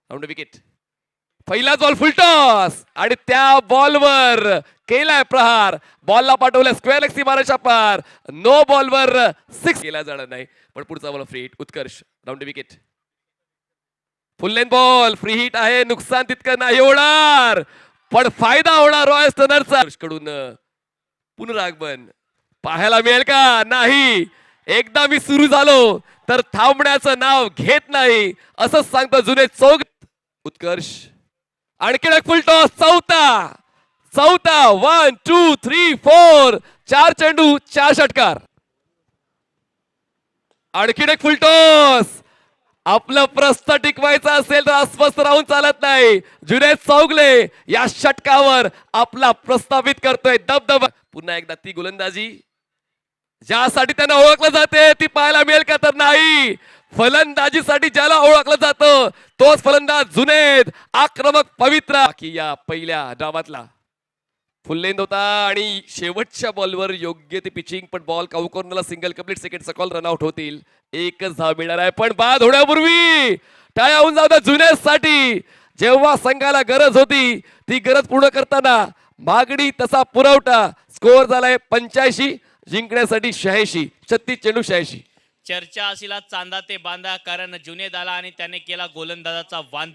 Round wicket. पहिला ball फुल toss आणि त्या बॉलवर केलाय प्रहार. बॉलला पाठवलं स्क्वेअर लेग सीमारेषा पार. नो बॉलवर 6 केला जाणार नाही, पण पुढचा ball free hit. Utkarsh round wicket. Full length ball free hit आहे. नुकसान तितकं नाही होणार, पण फायदा होणार रॉयल स्टनरचा कडून. पुनरागमन पाहायला मिळेल का? नाही. एकदा मी सुरू झालो तर थांबण्याचं नाव घेत नाही असं सांगतो जुने चौक. उत्कर्ष आणखी एक फुल टॉस. चौथा 1 2 3 4 4 चेंडू 4 षटकार. आणखी एक फुल टॉस. आपलं प्रस्थ टिकवायचं असेल तर अस्वस्थ राहून चालत नाही. जुनेद चौगले या षटकावर आपला प्रस्थापित करतोय दबदबा. पुन्हा एकदा ती गोलंदाजी ज्यासाठी त्यांना ओळखलं जाते ती पाहायला मिळेल का? तर नाही. फलंदाजीसाठी ज्याला ओळखलं जातं तोच फलंदाज जुनेद. आक्रमक पवित्र की या पहिल्या डावातला फुल लेंथ होता आणि शेवटच्या बॉलवर योग्य ती पिचिंग, पण बॉल काउकॉर्नरला सिंगल कंप्लीट. सेकंडचा कॉल रनआउट होतील. एकच धाव मिळणार आहे, पण बाद होण्यापूर्वी टाळ्या होऊन जाऊ द्या जुनेदसाठी. जेव्हा संघाला गरज होती ती गरज पूर्ण करताना मागणी तसा पुरवठा. स्कोअर झालाय 85, जिंकण्यासाठी 86. 36 चेंडू 86. चर्चा असेल चांदा ते बांधा, कारण जुनेद आला आणि त्याने केला गोलंदाजाचा वांदा.